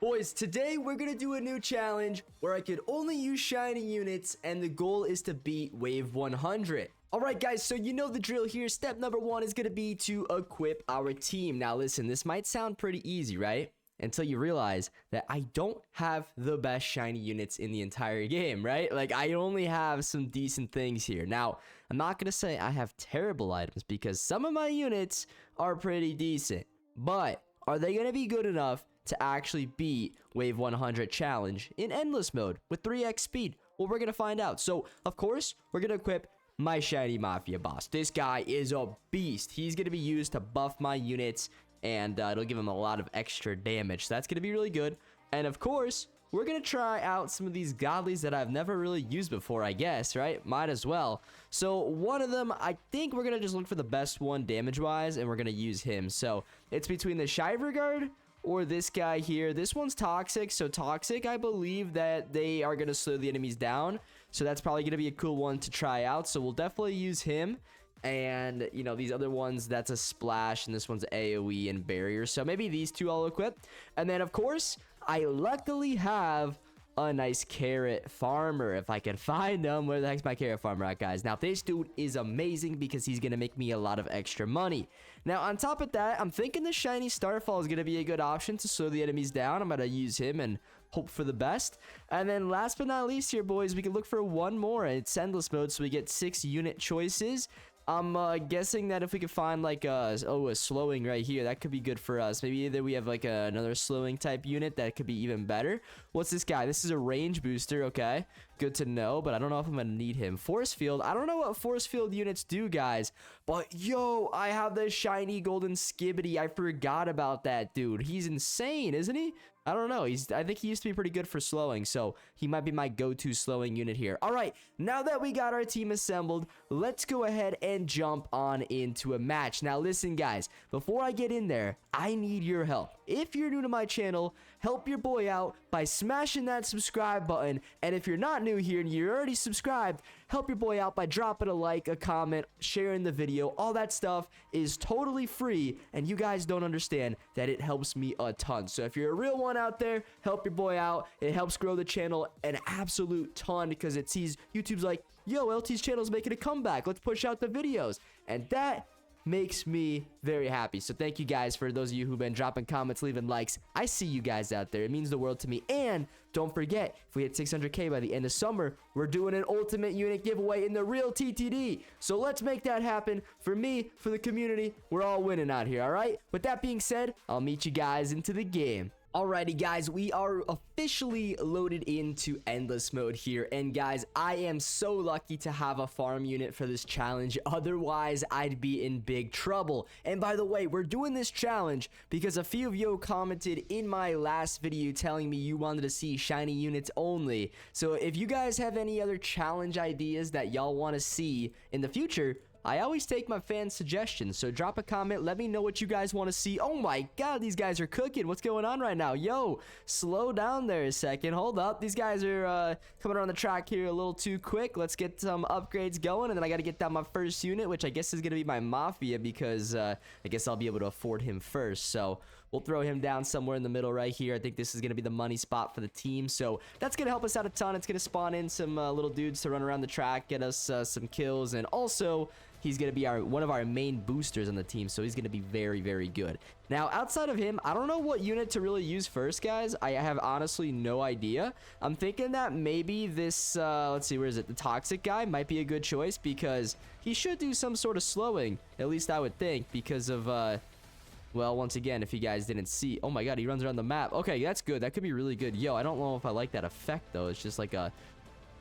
Boys, today we're gonna do a new challenge where I could only use shiny units, and the goal is to beat wave 100. Alright guys, so you know the drill here. Step number 1 is gonna be to equip our team. Now listen, this might sound pretty easy, right? Until you realize that I don't have the best shiny units in the entire game, right? Like, I only have some decent things here. Now, I'm not gonna say I have terrible items because some of my units are pretty decent. But are they gonna be good enough to actually beat wave 100 challenge in endless mode with 3x speid? Well, we're gonna find out. So, of course, we're gonna equip my shiny mafia boss. This guy is a beast. He's gonna be used to buff my units, and it'll give him a lot of extra damage. So that's gonna be really good. And of course, we're gonna try out some of these godlies that I've never really used before, I guess, right? Might as well. So one of them, I think we're gonna just look for the best one damage wise, and we're gonna use him. So it's between the Shiver Guard or this guy here. This one's toxic. So toxic, I believe that they are gonna slow the enemies down, so that's probably gonna be a cool one to try out. So we'll definitely use him. And you know, these other ones, that's a splash, and this one's AoE and barrier. So maybe these two I'll equip. And then of course, I luckily have a nice carrot farmer. If I can find them. Where the heck's my carrot farmer at, guys? Now this dude is amazing because he's gonna make me a lot of extra money. Now on top of that, I'm thinking the shiny starfall is gonna be a good option to slow the enemies down. I'm gonna use him and hope for the best. And then last but not least here, boys, we can look for one more. It's endless mode, so we get 6 unit choices. I'm guessing that if we could find like a slowing right here, that could be good for us. Maybe either we have like another slowing type unit that could be even better. What's this guy? This is a range booster. Okay, good to know, but I don't know if I'm gonna need him. Force field, I don't know what force field units do, guys, but yo, I have the shiny golden Skibbity. I forgot about that dude. He's insane, isn't he? I don't know. I think he used to be pretty good for slowing, so he might be my go-to slowing unit here. All right, now that we got our team assembled, let's go ahead and jump on into a match. Now listen, guys, before I get in there, I need your help. If you're new to my channel, help your boy out by smashing that subscribe button. And if you're not new here and you're already subscribed, help your boy out by dropping a like, a comment, sharing the video. All that stuff is totally free, and you guys don't understand that it helps me a ton. So if you're a real one out there, help your boy out. It helps grow the channel an absolute ton because it sees YouTube's like, yo, LT's channel's making a comeback. Let's push out the videos. And that makes me very happy. So thank you guys, for those of you who've been dropping comments, leaving likes. I see you guys out there. It means the world to me. And don't forget, if we hit 600k by the end of summer, we're doing an ultimate unit giveaway in the real TTD. So let's make that happen for me, for the community. We're all winning out here. All right, with that being said, I'll meet you guys into the game. Alrighty guys, we are officially loaded into endless mode here, and guys, I am so lucky to have a farm unit for this challenge. Otherwise I'd be in big trouble. And by the way, we're doing this challenge because a few of you commented in my last video telling me you wanted to see shiny units only. So if you guys have any other challenge ideas that y'all want to see in the future, I always take my fans' suggestions, so drop a comment, let me know what you guys want to see. Oh my god, these guys are cooking. What's going on right now? Yo, slow down there a second. Hold up. These guys are coming around the track here a little too quick. Let's get some upgrades going, and then I got to get down my first unit, which I guess is going to be my Mafia, because I guess I'll be able to afford him first. So we'll throw him down somewhere in the middle right here. I think this is going to be the money spot for the team, so that's going to help us out a ton. It's going to spawn in some little dudes to run around the track, get us some kills, and also he's going to be one of our main boosters on the team, so he's going to be very, very good. Now, outside of him, I don't know what unit to really use first, guys. I have honestly no idea. I'm thinking that maybe this, let's see, where is it? The toxic guy might be a good choice because he should do some sort of slowing. At least I would think, because of, well, once again, if you guys didn't see, oh my god, he runs around the map. Okay, that's good. That could be really good. Yo, I don't know if I like that effect, though. It's just like a,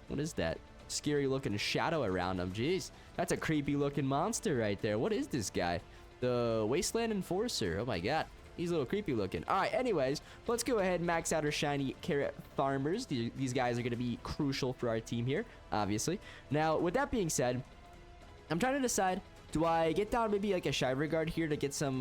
what is that? Scary looking shadow around him. Jeez, that's a creepy looking monster right there. What is this guy? The Wasteland Enforcer. Oh my god, he's a little creepy looking. All right, anyways, let's go ahead and max out our shiny carrot farmers. These guys are going to be crucial for our team here, obviously. Now, with that being said, I'm trying to decide, do I get down maybe like a Shiver Guard here to get some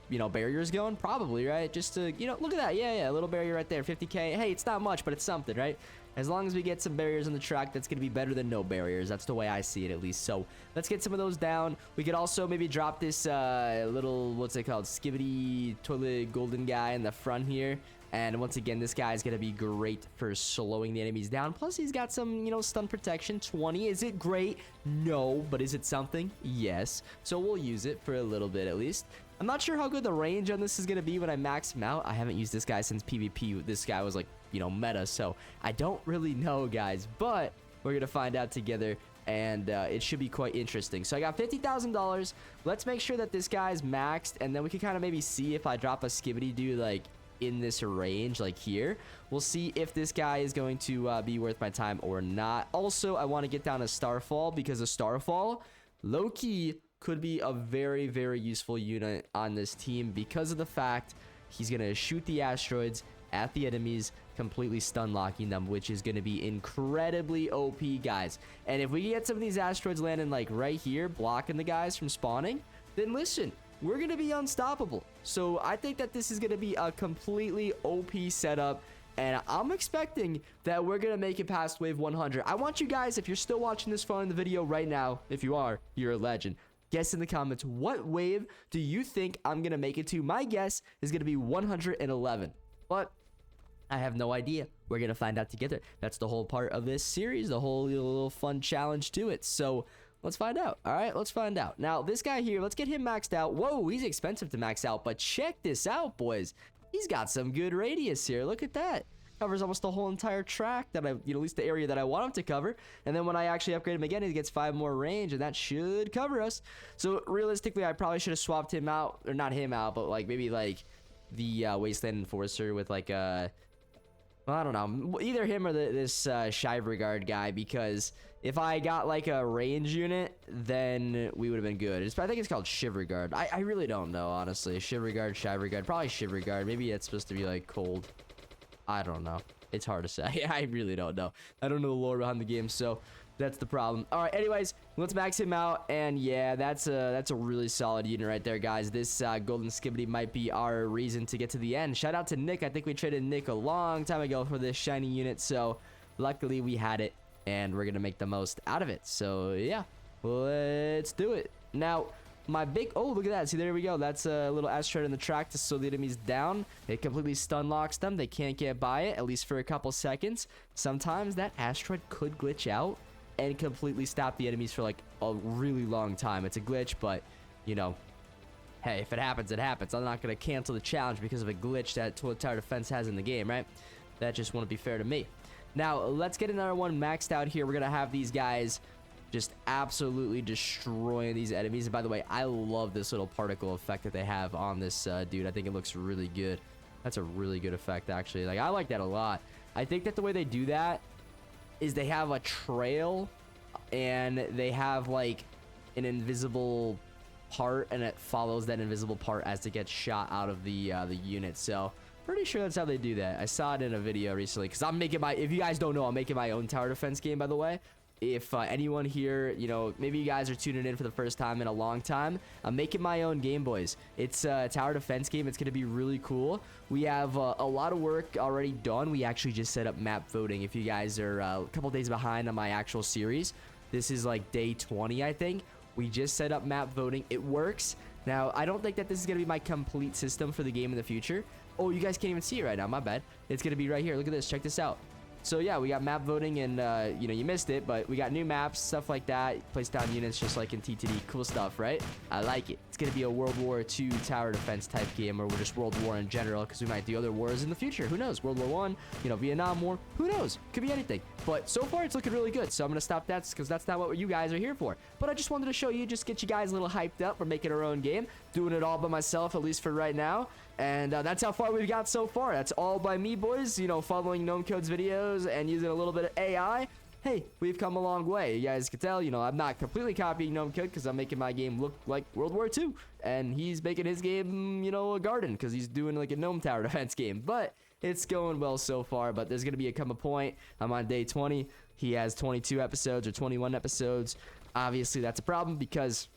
you know, barriers going? Probably, right? Just to, you know, look at that. Yeah, a little barrier right there, 50k. Hey, it's not much, but it's something, right? As long as we get some barriers on the track, that's gonna be better than no barriers. That's the way I see it, at least. So let's get some of those down. We could also maybe drop this little, what's it called, Skibbity Toilet Golden guy in the front here. And once again, this guy is going to be great for slowing the enemies down. Plus, he's got some, stun protection. 20. Is it great? No. But is it something? Yes. So we'll use it for a little bit at least. I'm not sure how good the range on this is going to be when I max him out. I haven't used this guy since PvP. This guy was like, meta. So I don't really know, guys. But we're going to find out together. And it should be quite interesting. So I got $50,000. Let's make sure that this guy's maxed. And then we can kind of maybe see if I drop a Skibidi dude like in this range, like here. We'll see if this guy is going to be worth my time or not. Also, I want to get down a Starfall because a Starfall, low-key, could be a very, very useful unit on this team because of the fact he's going to shoot the asteroids at the enemies, completely stun locking them, which is going to be incredibly OP, guys. And if we get some of these asteroids landing like right here, blocking the guys from spawning, then listen, we're going to be unstoppable. So I think that this is going to be a completely OP setup, and I'm expecting that we're going to make it past wave 100. I want you guys, if you're still watching this far in the video right now, if you are, you're a legend. Guess in the comments, what wave do you think I'm going to make it to? My guess is going to be 111. But I have no idea. We're going to find out together. That's the whole part of this series, the whole little fun challenge to it. So let's find out. All right, let's find out. Now, this guy here, let's get him maxed out. Whoa, he's expensive to max out. But check this out, boys. He's got some good radius here. Look at that. Covers almost the whole entire track that at least the area that I want him to cover. And then when I actually upgrade him again, he gets 5 more range, and that should cover us. So realistically, I probably should have swapped him out, or not him out, but like maybe like the Wasteland Enforcer with like a, well, I don't know, either him or this Shiver Guard guy, because if I got like a range unit, then we would have been good. I think it's called Shiver Guard. I really don't know, honestly. Shiver Guard, Shiver Guard, probably Shiver Guard. Maybe it's supposed to be like cold. I don't know. It's hard to say. I really don't know. I don't know the lore behind the game, so that's the problem. All right, anyways, let's max him out. And yeah, that's a really solid unit right there, guys. This golden Skibidi might be our reason to get to the end. Shout out to Nick. I think we traded Nick a long time ago for this shiny unit, so luckily we had it, and we're gonna make the most out of it. So yeah, let's do it. Now, my big, oh, look at that. See, there we go. That's a little asteroid in the track to slow the enemies down. It completely stun locks them. They can't get by it, at least for a couple seconds. Sometimes that asteroid could glitch out and completely stop the enemies for like a really long time. It's a glitch, but hey, if it happens, it happens. I'm not going to cancel the challenge because of a glitch that Toilet Tower Defense has in the game, right? That just wouldn't be fair to me. Now, let's get another one maxed out here. We're going to have these guys just absolutely destroying these enemies. And by the way, I love this little particle effect that they have on this dude. I think it looks really good. That's a really good effect, actually. Like, I like that a lot. I think that the way they do that is they have a trail and they have like an invisible part, and it follows that invisible part as it gets shot out of the unit. So pretty sure that's how they do that. I saw it in a video recently, because I'm making my, if you guys don't know, I'm making my own tower defense game, by the way. If anyone here, maybe you guys are tuning in for the first time in a long time, I'm making my own game, boys. It's a tower defense game. It's going to be really cool. We have a lot of work already done. We actually just set up map voting. If you guys are a couple days behind on my actual series, this is like day 20, I think. We just set up map voting. It works. Now, I don't think that this is going to be my complete system for the game in the future. Oh, you guys can't even see it right now. My bad. It's going to be right here. Look at this. Check this out. So yeah, we got map voting, and you missed it, but we got new maps, stuff like that. Place down units just like in TTD. Cool stuff, right? I like it. It's gonna be a World War II tower defense type game, or we're just World War in general, because we might do other wars in the future. Who knows? World War One, Vietnam War. Who knows? Could be anything. But so far, it's looking really good. So I'm gonna stop that because that's not what you guys are here for. But I just wanted to show you, just get you guys a little hyped up. We're making our own game, doing it all by myself, at least for right now. And that's how far we've got so far. That's all by me, boys. Following Gnome Code's videos and using a little bit of AI. Hey, we've come a long way. You guys can tell, I'm not completely copying Gnome Code because I'm making my game look like World War II. And he's making his game, a garden, because he's doing like a Gnome Tower Defense game. But it's going well so far. But there's going to come a point. I'm on day 20. He has 22 episodes or 21 episodes. Obviously, that's a problem because,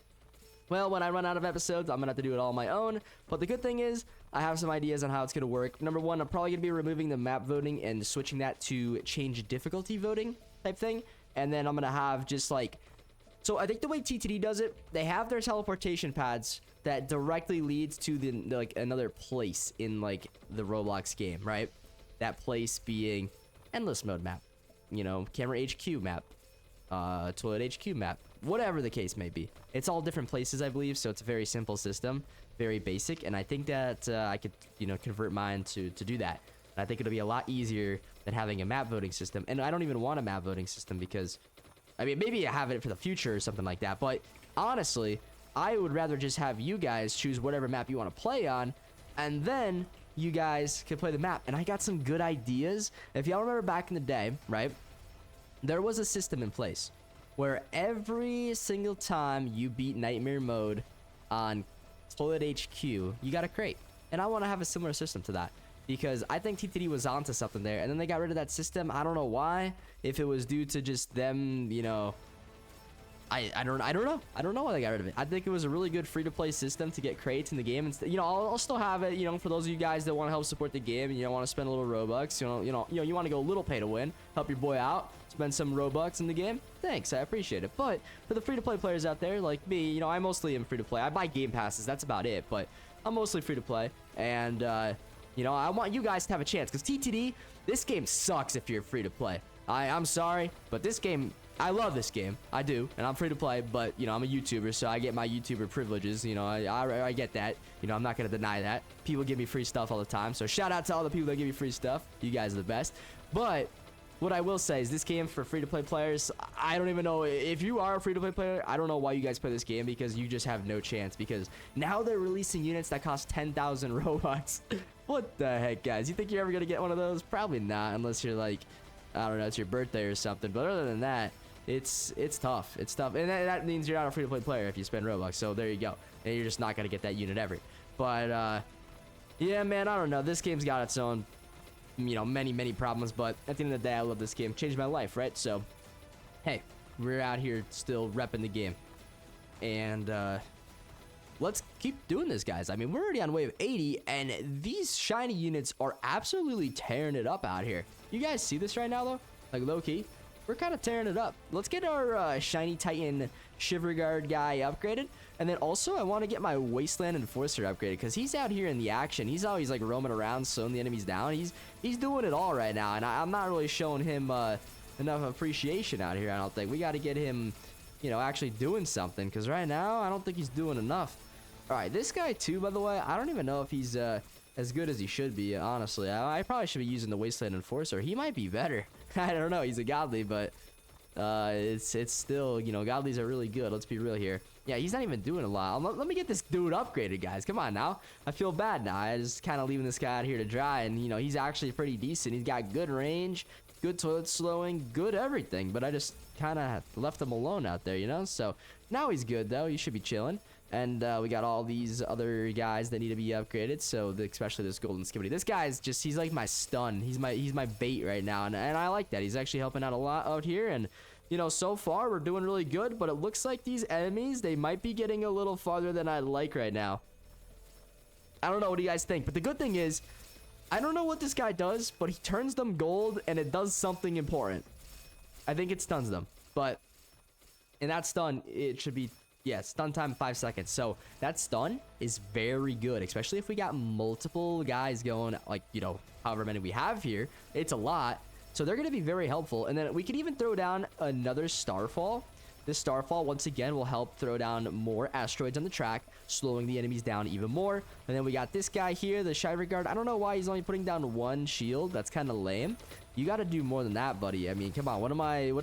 well, when I run out of episodes, I'm going to have to do it all on my own. But the good thing is, I have some ideas on how it's going to work. Number one, I'm probably going to be removing the map voting and switching that to change difficulty voting type thing. And then I'm going to have just like So I think the way TTD does it, they have their teleportation pads that directly leads to the like another place in like the Roblox game, right? That place being endless mode map, you know, camera HQ map, toilet HQ map, whatever the case may be. It's all different places, I believe, so it's a very simple system, very basic, and I think that I could, you know, convert mine to do that. And I think it'll be a lot easier than having a map voting system, and I don't even want a map voting system because, I mean, maybe I have it for the future or something like that, but honestly, I would rather just have you guys choose whatever map you want to play on, and then you guys can play the map. And I got some good ideas. If y'all remember back in the day, right, there was a system in place where every single time you beat nightmare mode on Toilet HQ, you got a crate. And I want to have a similar system to that, because I think TTD was onto something there, and then they got rid of that system. I don't know why. If it was due to just them, you know, I don't know why they got rid of it. I think it was a really good free-to-play system to get crates in the game, and you know, I'll still have it, you know, for those of you guys that want to help support the game and you want to spend a little Robux, you want to go a little pay to win, help your boy out, spend some Robux in the game. Thanks, I appreciate it. But for the free-to-play players out there like me, you know, I mostly am free-to-play. I buy game passes, that's about it, but I'm mostly free-to-play, and you know, I want you guys to have a chance, because TTD, this game sucks if you're free-to-play. I'm sorry, but this game, I love this game. I do, and I'm free to play, but, you know, I'm a YouTuber, so I get my YouTuber privileges. You know, I get that. You know, I'm not going to deny that. People give me free stuff all the time, so shout out to all the people that give me free stuff. You guys are the best. But what I will say is this game for free-to-play players, I don't even know. If you are a free-to-play player, I don't know why you guys play this game, because you just have no chance, because now they're releasing units that cost 10,000 Robux. What the heck, guys? You think you're ever going to get one of those? Probably not, unless you're like, I don't know, it's your birthday or something. But other than that, it's tough. It's tough, and that means you're not a free-to-play player if you spend Robux. So there you go, and you're just not gonna get that unit ever. But yeah, man, I don't know. This game's got its own, you know, many problems. But at the end of the day, I love this game. Changed my life, right? So, hey, we're out here still repping the game, and let's keep doing this, guys. I mean, we're already on wave 80, and these shiny units are absolutely tearing it up out here. You guys see this right now, though? Like, low-key, we're kind of tearing it up. Let's get our shiny Titan Shiver Guard guy upgraded. And then also, I want to get my Wasteland Enforcer upgraded, because he's out here in the action. He's always, like, roaming around, slowing the enemies down. He's doing it all right now, and I'm not really showing him enough appreciation out here, I don't think. We got to get him, you know, actually doing something, because right now, I don't think he's doing enough. All right, this guy, too, by the way, I don't even know if he's as good as he should be, honestly. I probably should be using the Wasteland Enforcer. He might be better. I don't know. He's a godly, but it's still, you know, godlies are really good. Let's be real here. Yeah, he's not even doing a lot. Let me get this dude upgraded, guys. Come on now. I feel bad now. I just kind of leaving this guy out here to dry, and, you know, he's actually pretty decent. He's got good range, good toilet slowing, good everything, but I just kind of left him alone out there, you know? So now he's good, though. He should be chilling. And we got all these other guys that need to be upgraded, so especially this golden skibbity. This guy's just, he's like my stun. He's my bait right now, and I like that. He's actually helping out a lot out here, and, you know, so far we're doing really good, but it looks like these enemies, they might be getting a little farther than I'd like right now. I don't know, what do you guys think? But the good thing is, I don't know what this guy does, but he turns them gold, and it does something important. I think it stuns them, but in that stun, it should be... yeah, stun time 5 seconds. So that stun is very good, especially if we got multiple guys going, like, you know, however many we have here. It's a lot. So they're going to be very helpful. And then we can even throw down another Starfall. This Starfall, once again, will help throw down more asteroids on the track, slowing the enemies down even more. And then we got this guy here, the Shiver Guard. I don't know why he's only putting down one shield. That's kind of lame. You got to do more than that, buddy. I mean, come on. What am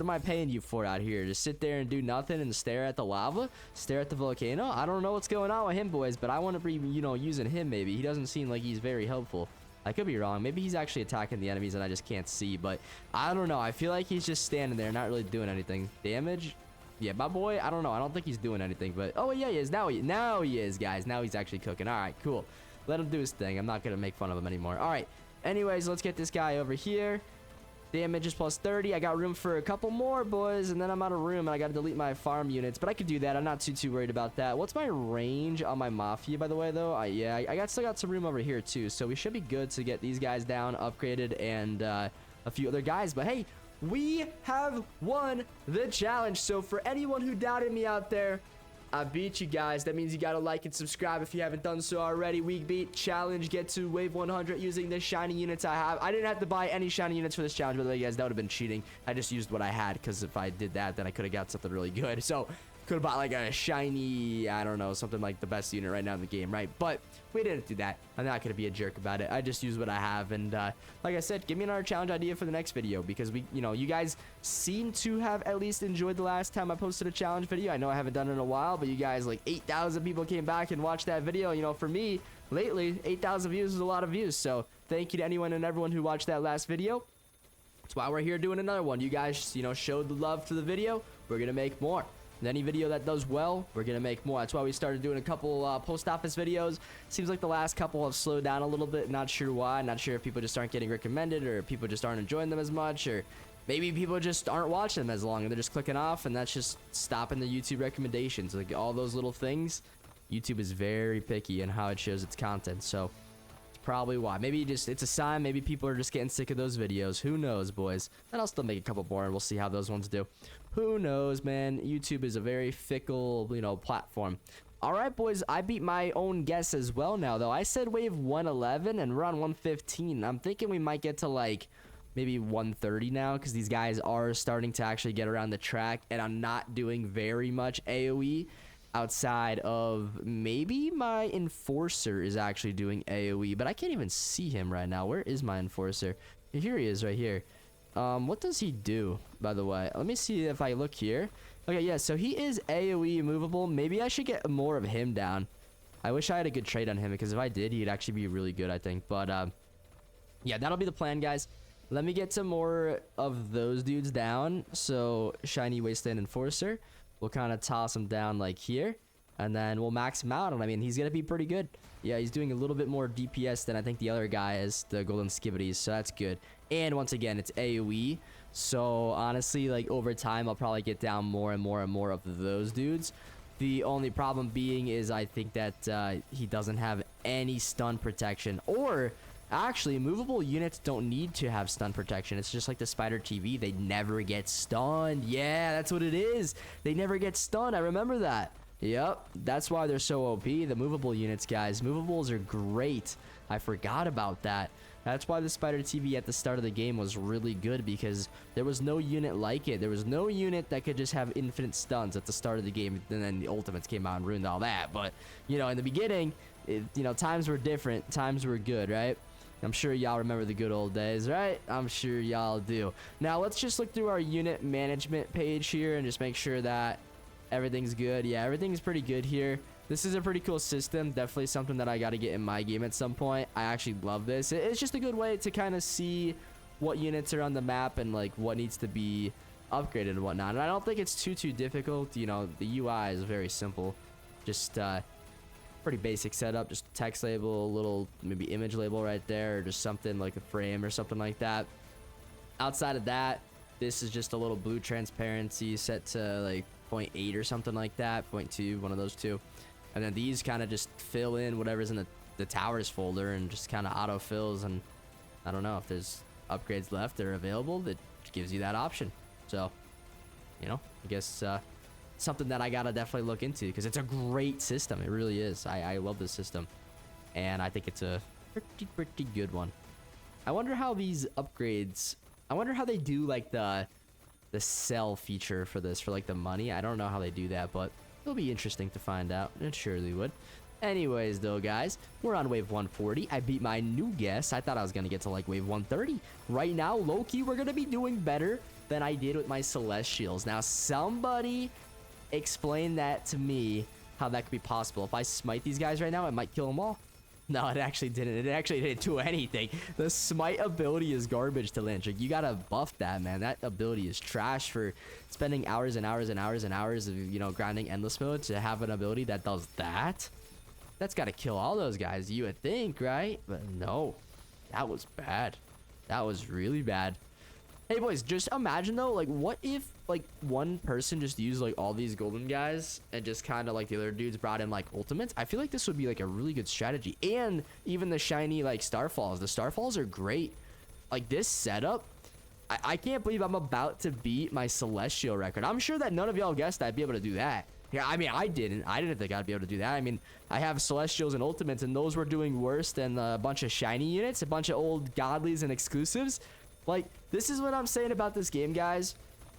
I paying you for out here? Just sit there and do nothing and stare at the lava? Stare at the volcano? I don't know what's going on with him, boys, but I want to be, you know, using him maybe. He doesn't seem like he's very helpful. I could be wrong. Maybe he's actually attacking the enemies and I just can't see, but I don't know. I feel like he's just standing there, not really doing anything. Damage? Yeah, my boy, I don't know. I don't think he's doing anything, but... oh, yeah, he is. Now he is, guys. Now he's actually cooking. All right, cool. Let him do his thing. I'm not going to make fun of him anymore. All right. Anyways, let's get this guy over here. Damage is plus 30. I got room for a couple more, boys, and then I'm out of room, and I got to delete my farm units, but I could do that. I'm not too worried about that. What's my range on my Mafia, by the way, though? Yeah, I still got some room over here, too, so we should be good to get these guys down, upgraded, and a few other guys. But, hey, we have won the challenge. So for anyone who doubted me out there, I beat you guys. That means you gotta like and subscribe if you haven't done so already. We beat challenge, get to wave 100 using the shiny units I have. I didn't have to buy any shiny units for this challenge, by the way, guys. That would have been cheating. I just used what I had, because if I did that, then I could have got something really good. So could have bought like a shiny, I don't know, something like the best unit right now in the game, right? But we didn't do that. I'm not gonna be a jerk about it. I just use what I have. And like I said, give me another challenge idea for the next video, because you guys seem to have at least enjoyed the last time I posted a challenge video. I know I haven't done it in a while, but you guys, like 8,000 people came back and watched that video. You know, for me lately, 8,000 views is a lot of views. So thank you to anyone and everyone who watched that last video. That's why we're here doing another one. You guys, showed the love to the video. We're gonna make more. And any video that does well, we're gonna make more. That's why we started doing a couple post office videos. Seems like the last couple have slowed down a little bit. Not sure why. Not sure if people just aren't getting recommended, or people just aren't enjoying them as much, or maybe people just aren't watching them as long and they're just clicking off, and that's just stopping the YouTube recommendations. Like all those little things, YouTube is very picky in how it shows its content. So probably why. Maybe it's a sign. Maybe people are just getting sick of those videos. Who knows, boys? And I'll still make a couple more, and we'll see how those ones do. Who knows, man? YouTube is a very fickle, platform. All right, boys. I beat my own guess as well now, though. I said wave 111, and we're on 115. I'm thinking we might get to, like, maybe 130 now, because these guys are starting to actually get around the track, and I'm not doing very much AoE. Outside of maybe my enforcer is actually doing AoE, but I can't even see him right now. Where is my enforcer? Here he is, right here. What does he do, by the way? Let me see if I look here. Okay, yeah, so he is AoE movable. Maybe I should get more of him down. I wish I had a good trade on him, because if I did, he'd actually be really good, I think. But yeah, that'll be the plan, guys. Let me get some more of those dudes down. So shiny wasteland enforcer, we'll kind of toss him down like here, and then we'll max him out. And I mean, he's gonna be pretty good. Yeah, he's doing a little bit more DPS than I think the other guy is, the golden skibbities, so that's good. And once again, it's AoE, so honestly, like over time, I'll probably get down more and more and more of those dudes. The only problem being is I think that he doesn't have any stun protection, or actually, movable units don't need to have stun protection. It's just like the spider TV. They never get stunned. Yeah, that's what it is. They never get stunned. I remember that. Yep, that's why they're so OP. The movable units, guys. Movables are great. I forgot about that. That's why the spider TV at the start of the game was really good, because there was no unit like it. There was no unit that could just have infinite stuns at the start of the game, and then the ultimates came out and ruined all that. But, in the beginning, times were different. Times were good, right? I'm sure y'all remember the good old days, right? I'm sure y'all do. Now, let's just look through our unit management page here and just make sure that everything's good. Yeah, everything's pretty good here. This is a pretty cool system. Definitely something that I got to get in my game at some point. I actually love this. It's just a good way to kind of see what units are on the map and, like, what needs to be upgraded and whatnot. And I don't think it's too difficult. The UI is very simple. Just, pretty basic setup. Just text label, a little maybe image label right there, or just something like a frame or something like that. Outside of that, this is just a little blue transparency set to like 0.8 or something like that, 0.2, one of those two. And then these kind of just fill in whatever's in the towers folder, and just kind of auto fills. And I don't know if there's upgrades left that are available, that gives you that option. So, I guess something that I gotta definitely look into, because it's a great system. It really is. I love this system, and I think it's a pretty good one. I wonder how these upgrades, I wonder how they do like the sell feature for this, for like the money. I don't know how they do that, but it'll be interesting to find out. It surely would. Anyways, though, guys, we're on wave 140. I beat my new guess. I thought I was gonna get to like wave 130. Right now, low-key, we're gonna be doing better than I did with my celestials. Now, somebody explain that to me, how that could be possible. If I smite these guys right now, it might kill them all. No, it actually didn't. It actually didn't do anything. The smite ability is garbage to Lynch. Like, you gotta buff that, man. That ability is trash for spending hours and hours and hours and hours of, grinding endless mode to have an ability that does that. That's gotta kill all those guys, you would think, right? But no, that was bad. That was really bad. Hey, boys, just imagine, though, like, what if, like, one person just used, like, all these golden guys and just kind of, like, the other dudes brought in, like, ultimates? I feel like this would be, like, a really good strategy. And even the shiny, like, Starfalls. The Starfalls are great. Like, this setup, I can't believe I'm about to beat my celestial record. I'm sure that none of y'all guessed I'd be able to do that. Yeah, I mean, I didn't think I'd be able to do that. I mean, I have celestials and ultimates, and those were doing worse than a bunch of shiny units, a bunch of old godlies and exclusives. Like, this is what I'm saying about this game, guys.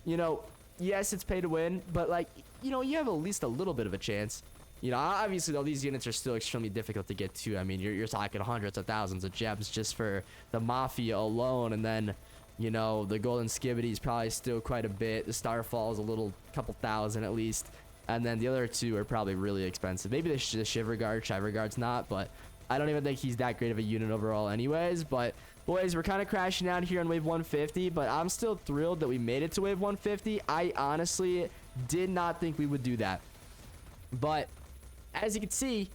You know, yes, it's pay to win, but like, you know, you have at least a little bit of a chance. You know, obviously, though, these units are still extremely difficult to get to. I mean, you're talking hundreds of thousands of gems just for the Mafia alone. And then, you know, the Golden Skibidi is probably still quite a bit. The Starfall is a little couple thousand at least. And then the other two are probably really expensive. Maybe the Shiver Guard, not. But I don't even think he's that great of a unit overall anyways. But, boys, we're kind of crashing out here on wave 150. But I'm still thrilled that we made it to wave 150. I honestly did not think we would do that. But as you can see,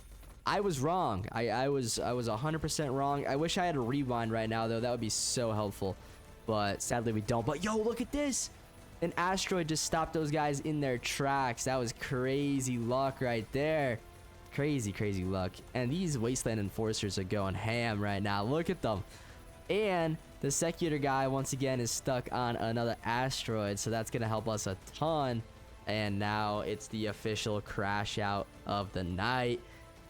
I was wrong. I was 100% wrong. I wish I had a rewind right now, though. That would be so helpful. But sadly, we don't. But, yo, look at this. An asteroid just stopped those guys in their tracks. That was crazy luck right there. Crazy, crazy luck. And these Wasteland Enforcers are going ham right now. Look at them. And the Secutor guy, once again, is stuck on another asteroid. So that's going to help us a ton. And now it's the official crash out of the night.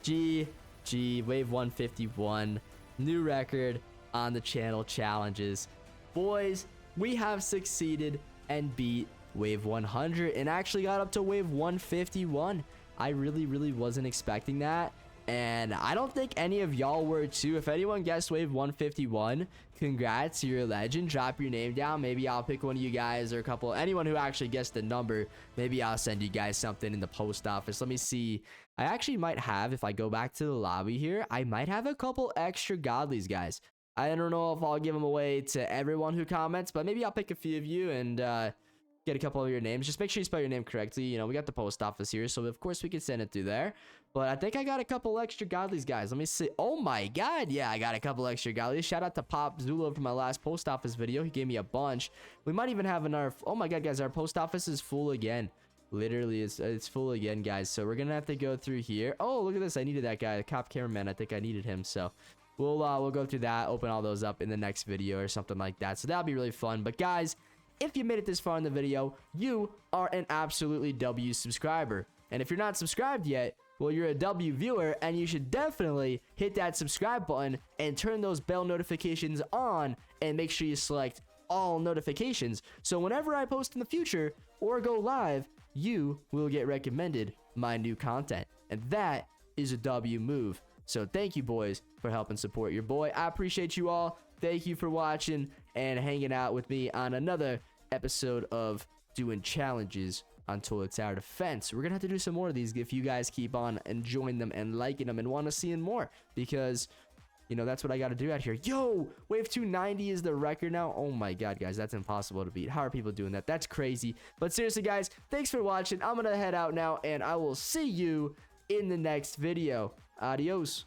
GG, wave 151. New record on the channel challenges. Boys, we have succeeded and beat wave 100 and actually got up to wave 151. I really wasn't expecting that, and I don't think any of y'all were too. If anyone guessed wave 151, congrats, you're a legend. Drop your name down. Maybe I'll pick one of you guys, or a couple, anyone who actually guessed the number. Maybe I'll send you guys something in the post office. Let me see. I actually might have, if I go back to the lobby here, I might have a couple extra godlies, guys. I don't know if I'll give them away to everyone who comments, but maybe I'll pick a few of you and get a couple of your names. Just make sure you spell your name correctly. You know, we got the post office here, so of course we can send it through there. But I think I got a couple extra godlies, guys. Let me see. Oh my god, yeah, I got a couple extra godlies. Shout out to Pop Zulo for my last post office video. He gave me a bunch. We might even have another. Oh my god, guys, our post office is full again. Literally, it's full again, guys. So we're gonna have to go through here. Oh, look at this. I needed that guy, the cop cameraman. I think I needed him, so we'll go through that, open all those up in the next video or something like that. So that'll be really fun. But guys, if you made it this far in the video, you are an absolutely W subscriber. And if you're not subscribed yet, well, you're a W viewer, and you should definitely hit that subscribe button and turn those bell notifications on, and make sure you select all notifications. So whenever I post in the future or go live, you will get recommended my new content. And that is a W move. So thank you, boys, for helping support your boy. I appreciate you all. Thank you for watching and hanging out with me on another episode of doing challenges on Toilet Tower Defense. We're going to have to do some more of these if you guys keep on enjoying them and liking them and want to see more. Because, you know, that's what I got to do out here. Yo, wave 290 is the record now. Oh my god, guys, that's impossible to beat. How are people doing that? That's crazy. But seriously, guys, thanks for watching. I'm going to head out now, and I will see you in the next video. Adios.